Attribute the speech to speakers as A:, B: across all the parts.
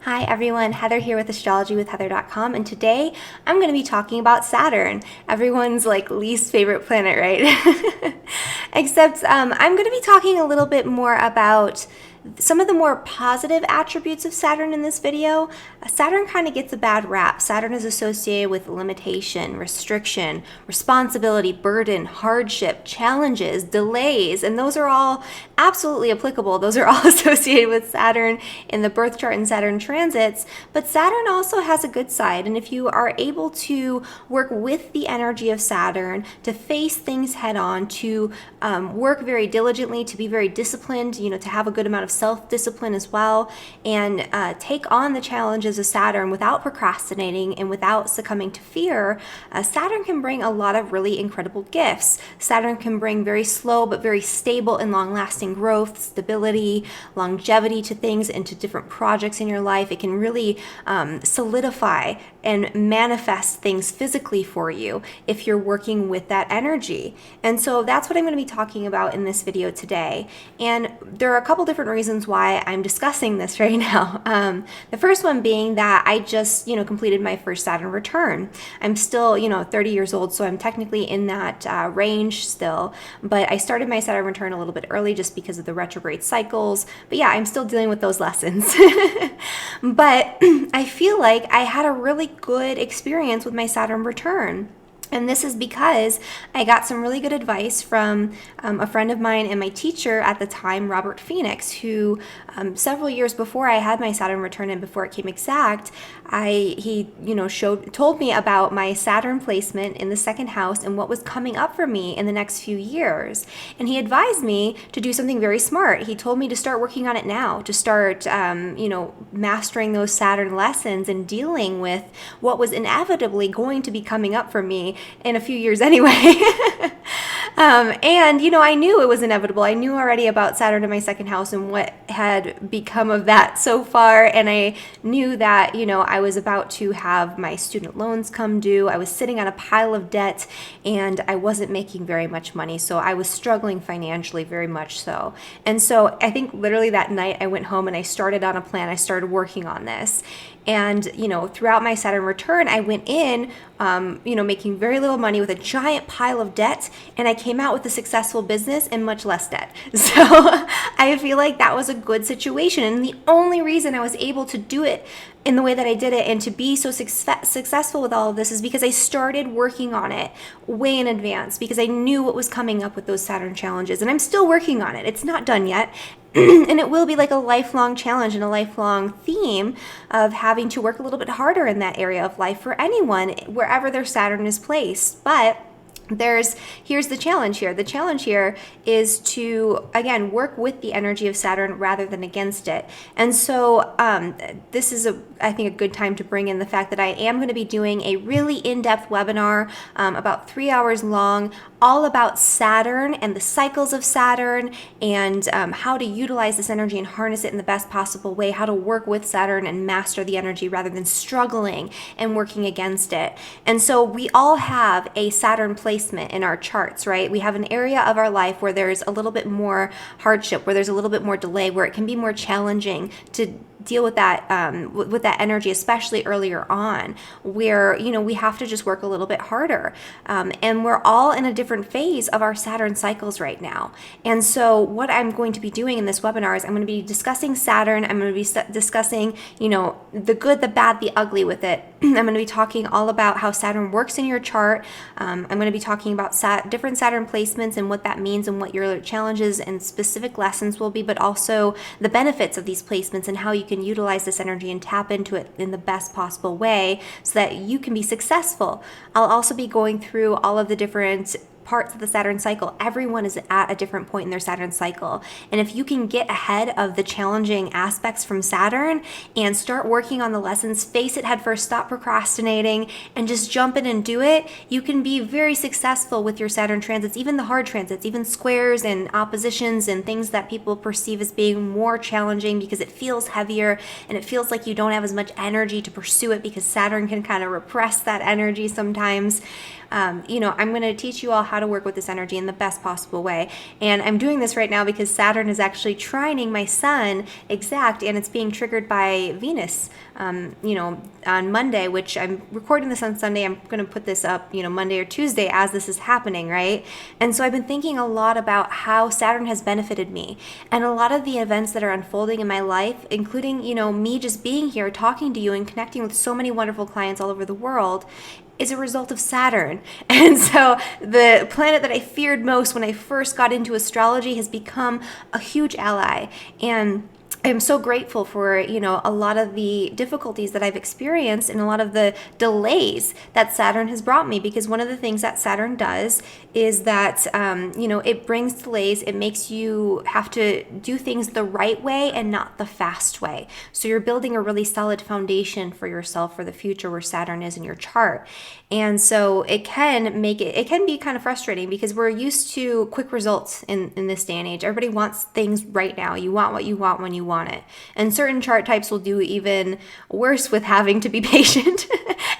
A: Hi everyone, Heather here with astrologywithheather.com, and today I'm going to be talking about Saturn, everyone's least favorite planet, right? Except I'm going to be talking a little bit more about some of the more positive attributes of Saturn in this video. Saturn kind of gets a bad rap. Saturn is associated with limitation, restriction, responsibility, burden, hardship, challenges, delays, and those are all absolutely applicable. Those are all associated with Saturn in the birth chart and Saturn transits, but Saturn also has a good side, and if you are able to work with the energy of Saturn, to face things head on, to work very diligently, to be very disciplined, to have a good amount of self-discipline as well, and take on the challenges of Saturn without procrastinating and without succumbing to fear, Saturn can bring a lot of really incredible gifts. Saturn can bring very slow but very stable and long-lasting growth, stability, longevity to things and to different projects in your life. It can really solidify and manifest things physically for you if you're working with that energy. And so that's what I'm going to be talking about in this video today. And there are a couple different reasons why I'm discussing this right now. The first one being that I just, completed my first Saturn return. I'm still, 30 years old, so I'm technically in that range still, but I started my Saturn return a little bit early just because of the retrograde cycles. But yeah, I'm still dealing with those lessons. But I feel like I had a really good experience with my Saturn return. And this is because I got some really good advice from a friend of mine and my teacher at the time, Robert Phoenix, who several years before I had my Saturn return and before it came exact, he told me about my Saturn placement in the second house and what was coming up for me in the next few years. And he advised me to do something very smart. He told me to start working on it now, to start, mastering those Saturn lessons and dealing with what was inevitably going to be coming up for me in a few years anyway. And I knew it was inevitable. I knew already about Saturn in my second house and what had become of that so far. And I knew that, I was about to have my student loans come due. I was sitting on a pile of debt and I wasn't making very much money. So I was struggling financially, very much so. And so I think literally that night I went home and I started on a plan. I started working on this. And, throughout my Saturn return, I went in, making very little money with a giant pile of debt, and I came out with a successful business and much less debt. So I feel like that was a good situation. And the only reason I was able to do it in the way that I did it and to be so successful with all of this is because I started working on it way in advance, because I knew what was coming up with those Saturn challenges. And I'm still working on it. It's not done yet. And it will be like a lifelong challenge and a lifelong theme of having to work a little bit harder in that area of life for anyone, wherever their Saturn is placed. But here's the challenge here. The challenge here is to, again, work with the energy of Saturn rather than against it. And so this is, I think, a good time to bring in the fact that I am going to be doing a really in-depth webinar, about 3 hours long, all about Saturn and the cycles of Saturn and how to utilize this energy and harness it in the best possible way, how to work with Saturn and master the energy rather than struggling and working against it. And so we all have a Saturn placement in our charts, right? We have an area of our life where there's a little bit more hardship, where there's a little bit more delay, where it can be more challenging to deal with that energy, especially earlier on, where we have to just work a little bit harder, and we're all in a different phase of our Saturn cycles right now. And so what I'm going to be doing in this webinar is I'm going to be discussing Saturn. I'm going to be discussing the good, the bad, the ugly with it. I'm going to be talking all about how Saturn works in your chart. I'm going to be talking about different Saturn placements and what that means and what your challenges and specific lessons will be, but also the benefits of these placements and how you can utilize this energy and tap into it in the best possible way so that you can be successful. I'll also be going through all of the different parts of the Saturn cycle. Everyone is at a different point in their Saturn cycle. And if you can get ahead of the challenging aspects from Saturn and start working on the lessons, face it head first, stop procrastinating, and just jump in and do it, you can be very successful with your Saturn transits, even the hard transits, even squares and oppositions and things that people perceive as being more challenging because it feels heavier and it feels like you don't have as much energy to pursue it because Saturn can kind of repress that energy sometimes. I'm going to teach you all how to work with this energy in the best possible way. And I'm doing this right now because Saturn is actually trining my sun exact, and it's being triggered by Venus, on Monday, which I'm recording this on Sunday. I'm going to put this up, Monday or Tuesday as this is happening, right? And so I've been thinking a lot about how Saturn has benefited me, and a lot of the events that are unfolding in my life, including, me just being here, talking to you and connecting with so many wonderful clients all over the world, is a result of Saturn. And so the planet that I feared most when I first got into astrology has become a huge ally. And I'm so grateful for, a lot of the difficulties that I've experienced and a lot of the delays that Saturn has brought me, because one of the things that Saturn does is that, it brings delays. It makes you have to do things the right way and not the fast way. So you're building a really solid foundation for yourself for the future where Saturn is in your chart. And so it can be kind of frustrating because we're used to quick results in this day and age. Everybody wants things right now. You want what you want when you want it. And certain chart types will do even worse with having to be patient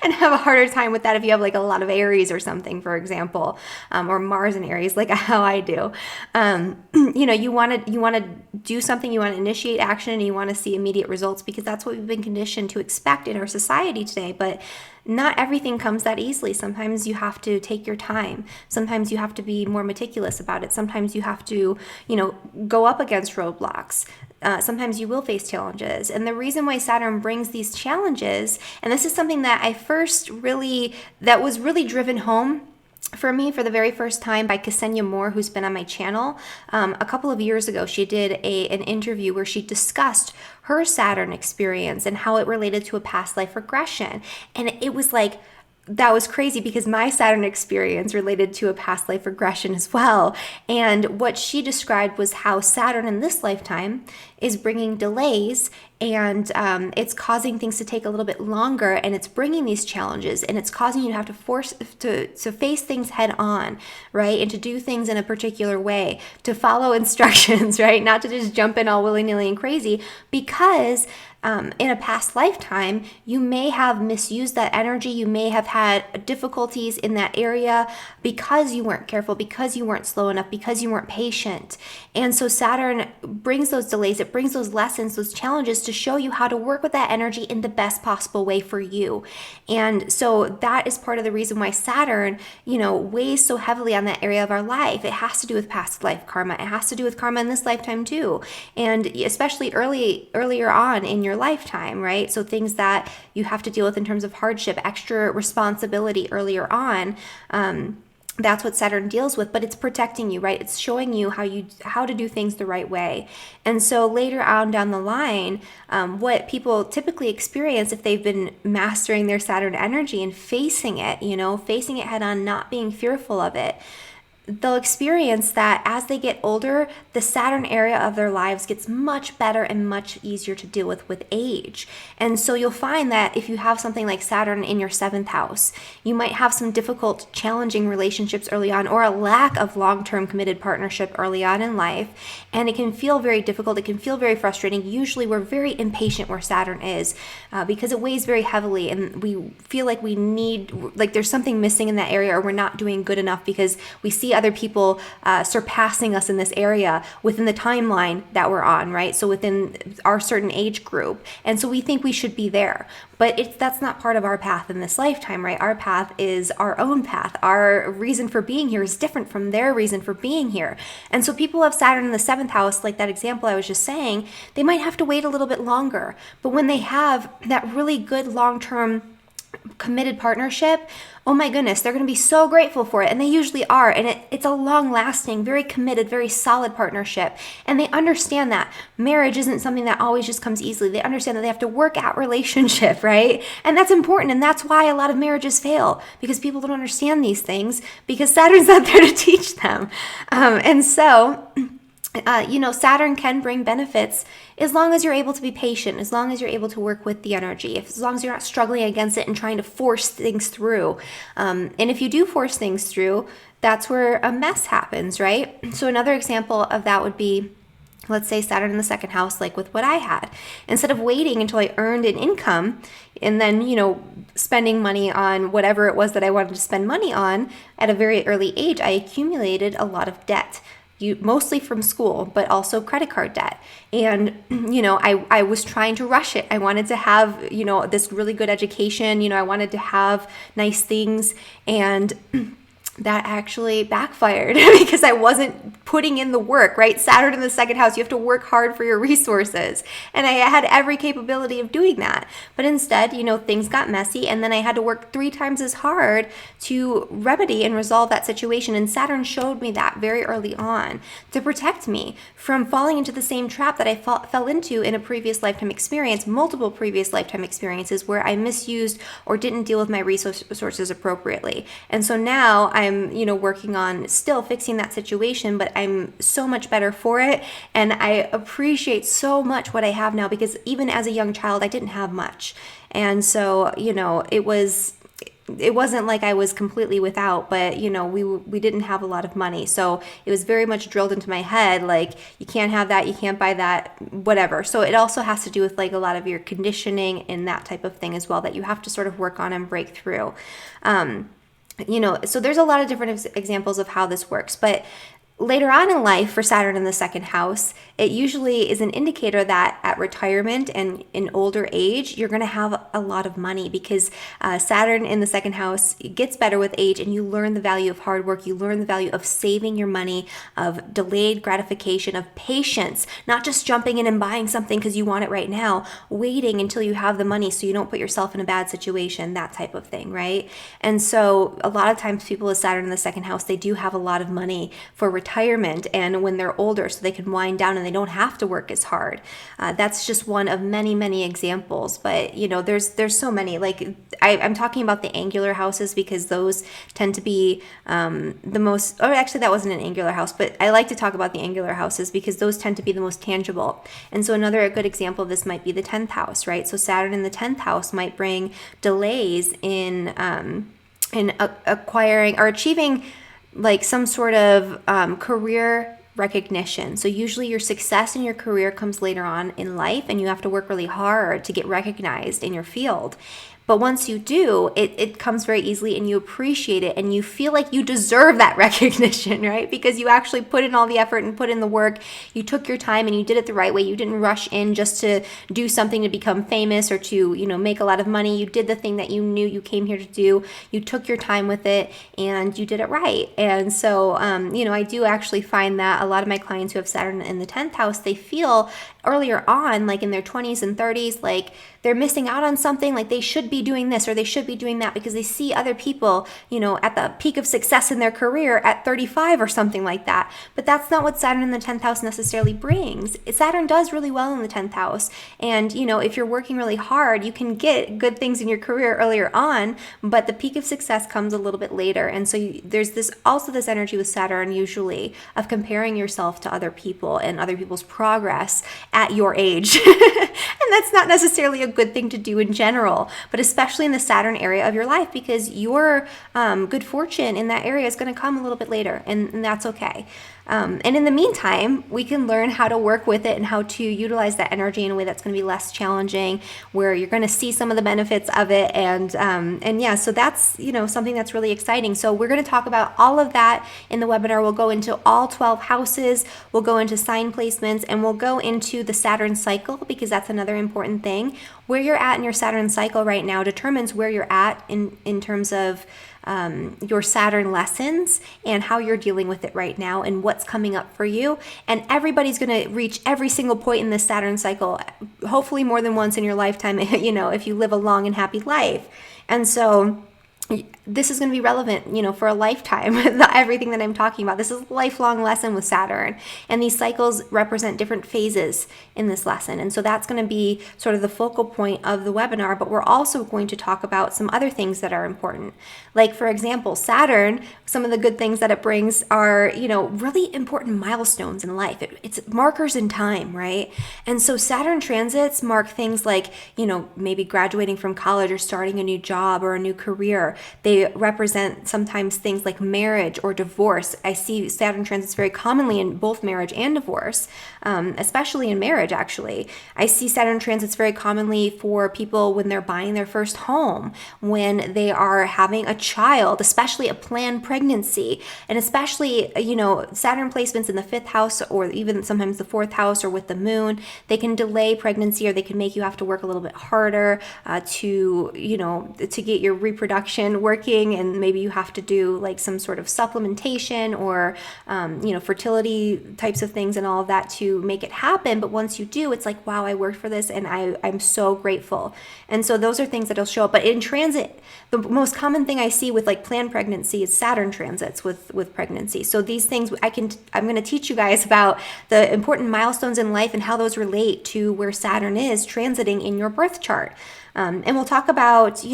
A: and have a harder time with that if you have like a lot of Aries or something, for example, or Mars in Aries, like how I do. You want to do something, you want to initiate action, and you want to see immediate results because that's what we've been conditioned to expect in our society today. But not everything comes that easily. Sometimes you have to take your time. Sometimes you have to be more meticulous about it. Sometimes you have to, go up against roadblocks. Sometimes you will face challenges. And the reason why Saturn brings these challenges, and this is something that that was really driven home for me for the very first time by Ksenia Moore, who's been on my channel. A couple of years ago, she did an interview where she discussed her Saturn experience and how it related to a past life regression. And it was like, that was crazy because my Saturn experience related to a past life regression as well. And what she described was how Saturn in this lifetime is bringing delays, and it's causing things to take a little bit longer, and it's bringing these challenges, and it's causing you to have to face things head on, right? And to do things in a particular way, to follow instructions, right? Not to just jump in all willy-nilly and crazy, because in a past lifetime, you may have misused that energy. You may have had difficulties in that area because you weren't careful, because you weren't slow enough, because you weren't patient. And so Saturn brings those delays. It brings those lessons, those challenges to show you how to work with that energy in the best possible way for you. And so that is part of the reason why Saturn, weighs so heavily on that area of our life. It has to do with past life karma. It has to do with karma in this lifetime too. And especially earlier on in your lifetime, right? So things that you have to deal with in terms of hardship, extra responsibility earlier on. That's what Saturn deals with, but it's protecting you, right? It's showing you how to do things the right way. And so later on down the line, what people typically experience if they've been mastering their Saturn energy and facing it head on, not being fearful of it, they'll experience that as they get older, the Saturn area of their lives gets much better and much easier to deal with age. And so you'll find that if you have something like Saturn in your 7th house, you might have some difficult, challenging relationships early on, or a lack of long-term committed partnership early on in life. And it can feel very difficult. It can feel very frustrating. Usually we're very impatient where Saturn is because it weighs very heavily, and we feel like there's something missing in that area, or we're not doing good enough because we see other people surpassing us in this area within the timeline that we're on, right? So within our certain age group. And so we think we should be there. But that's not part of our path in this lifetime, right? Our path is our own path. Our reason for being here is different from their reason for being here. And so people who have Saturn in the 7th house, like that example I was just saying, they might have to wait a little bit longer. But when they have that really good long-term committed partnership, oh my goodness, they're going to be so grateful for it. And they usually are. And it's a long-lasting, very committed, very solid partnership. And they understand that marriage isn't something that always just comes easily. They understand that they have to work at relationship, right? And that's important. And that's why a lot of marriages fail, because people don't understand these things, because Saturn's not there to teach them. Saturn can bring benefits as long as you're able to be patient, as long as you're able to work with the energy, as long as you're not struggling against it and trying to force things through. And if you do force things through, that's where a mess happens, right? So another example of that would be let's say Saturn in the second house, like with what I had, instead of waiting until I earned an income and then, spending money on whatever it was that I wanted to spend money on at a very early age, I accumulated a lot of debt. Mostly from school, but also credit card debt. And, I was trying to rush it. I wanted to have, this really good education. I wanted to have nice things. And that actually backfired because I wasn't putting in the work, right? Saturn in the second house, you have to work hard for your resources. And I had every capability of doing that. But instead, things got messy, and then I had to work 3 times as hard to remedy and resolve that situation. And Saturn showed me that very early on to protect me from falling into the same trap that I fell into in a previous lifetime experience, multiple previous lifetime experiences where I misused or didn't deal with my resources appropriately. And so now I'm, working on still fixing that situation, but I'm so much better for it. And I appreciate so much what I have now, because even as a young child, I didn't have much. And so, it wasn't like I was completely without, but we didn't have a lot of money. So it was very much drilled into my head, like, you can't have that, you can't buy that, whatever. So it also has to do with like a lot of your conditioning and that type of thing as well, that you have to sort of work on and break through. So there's a lot of different examples of how this works, but later on in life, for Saturn in the second house, it usually is an indicator that at retirement and in older age, you're going to have a lot of money, because Saturn in the second house gets better with age, and you learn the value of hard work. You learn the value of saving your money, of delayed gratification, of patience, not just jumping in and buying something because you want it right now, waiting until you have the money so you don't put yourself in a bad situation, that type of thing, right? And so a lot of times people with Saturn in the second house, they do have a lot of money for retirement and when they're older, so they can wind down and they don't have to work as hard. That's just one of many, many examples. But there's so many. Like I'm talking about the angular houses because those tend to be the most. Oh, actually, that wasn't an angular house, but I like to talk about the angular houses because those tend to be the most tangible. And so another good example of this might be the 10th house, right? So Saturn in the 10th house might bring delays in acquiring or achieving like some sort of career recognition. So usually your success in your career comes later on in life, and you have to work really hard to get recognized in your field. But once you do, it comes very easily, and you appreciate it, and you feel like you deserve that recognition, right? Because you actually put in all the effort and put in the work. You took your time and you did it the right way. You didn't rush in just to do something to become famous or to, make a lot of money. You did the thing that you knew you came here to do. You took your time with it and you did it right. And so, I do actually find that a lot of my clients who have Saturn in the 10th house, they feel earlier on, like in their 20s and 30s, like they're missing out on something, like they should be doing this or they should be doing that because they see other people, at the peak of success in their career at 35 or something like that. But that's not what Saturn in the 10th house necessarily brings. Saturn does really well in the 10th house. And, if you're working really hard, you can get good things in your career earlier on, but the peak of success comes a little bit later. And so there's this energy with Saturn usually of comparing yourself to other people and other people's progress at your age. And that's not necessarily a good thing to do in general, but especially in the Saturn area of your life, because your good fortune in that area is going to come a little bit later, and that's okay. And in the meantime, we can learn how to work with it and how to utilize that energy in a way that's going to be less challenging, where you're going to see some of the benefits of it. So that's, something that's really exciting. So we're going to talk about all of that in the webinar. We'll go into all 12 houses. We'll go into sign placements, and we'll go into the Saturn cycle, because that's another important thing. Where you're at in your Saturn cycle right now determines where you're at in terms of your Saturn lessons and how you're dealing with it right now and what's coming up for you. And everybody's going to reach every single point in this Saturn cycle, hopefully more than once in your lifetime, if you live a long and happy life. And so this is going to be relevant, for a lifetime. Everything that I'm talking about, this is a lifelong lesson with Saturn, and these cycles represent different phases in this lesson. And so that's going to be sort of the focal point of the webinar, but we're also going to talk about some other things that are important. Like, for example, Saturn, some of the good things that it brings are, really important milestones in life. It's markers in time, right? And so Saturn transits mark things like, maybe graduating from college or starting a new job or a new career. They represent sometimes things like marriage or divorce. I see Saturn transits very commonly in both marriage and divorce. especially in marriage, actually. I see Saturn transits very commonly for people when they're buying their first home, when they are having a child, especially a planned pregnancy, and especially, Saturn placements in the 5th house or even sometimes the 4th house or with the moon, they can delay pregnancy or they can make you have to work a little bit harder to get your reproduction working, and maybe you have to do like some sort of supplementation or fertility types of things and all of that to make it happen. But once you do, it's like, wow, I worked for this and I'm so grateful. And so those are things that'll show up. But in transit, the most common thing I see with like planned pregnancy is Saturn transits with pregnancy. So these things I'm going to teach you guys about the important milestones in life and how those relate to where Saturn is transiting in your birth chart. And we'll talk about,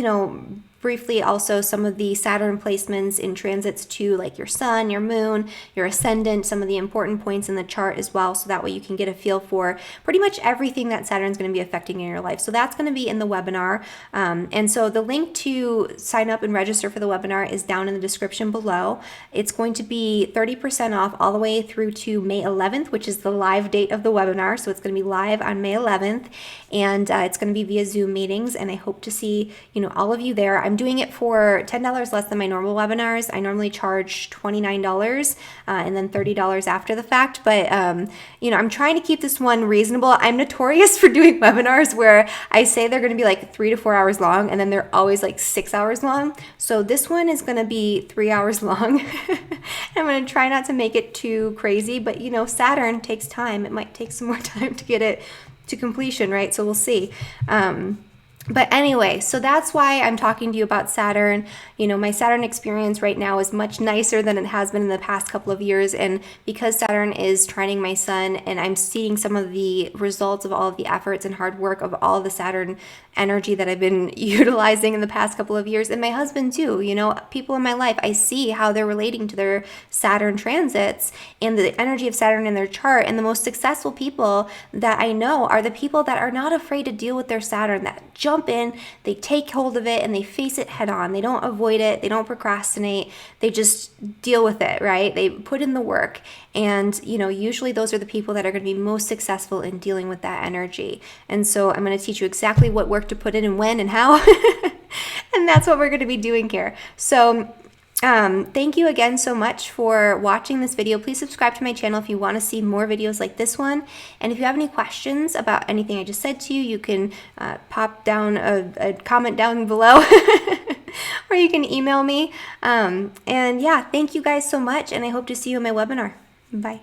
A: briefly also some of the Saturn placements in transits to like your sun, your moon, your ascendant, some of the important points in the chart as well. So that way you can get a feel for pretty much everything that Saturn's going to be affecting in your life. So that's going to be in the webinar. And so the link to sign up and register for the webinar is down in the description below. It's going to be 30% off all the way through to May 11th, which is the live date of the webinar. So it's going to be live on May 11th, and it's going to be via Zoom meetings. And I hope to see, all of you there. I'm doing it for $10 less than my normal webinars. I normally charge $29 and then $30 after the fact. But, I'm trying to keep this one reasonable. I'm notorious for doing webinars where I say they're going to be like 3 to 4 hours long, and then they're always like 6 hours long. So this one is going to be 3 hours long. I'm going to try not to make it too crazy, but Saturn takes time. It might take some more time to get it to completion, right? So we'll see. But anyway, so that's why I'm talking to you about Saturn. My Saturn experience right now is much nicer than it has been in the past couple of years. And because Saturn is trining my sun and I'm seeing some of the results of all of the efforts and hard work of all the Saturn energy that I've been utilizing in the past couple of years, and my husband too, people in my life, I see how they're relating to their Saturn transits and the energy of Saturn in their chart. And the most successful people that I know are the people that are not afraid to deal with their Saturn, that jump in, they take hold of it, and they face it head on. They don't avoid it. They don't procrastinate. They just deal with it, right? They put in the work. And, usually those are the people that are going to be most successful in dealing with that energy. And so I'm going to teach you exactly what work to put in and when and how. And that's what we're going to be doing here. So thank you again so much for watching this video. Please subscribe to my channel if you want to see more videos like this one. And if you have any questions about anything I just said to you, you can pop down a comment down below or you can email me. And yeah, thank you guys so much. And I hope to see you in my webinar. Bye.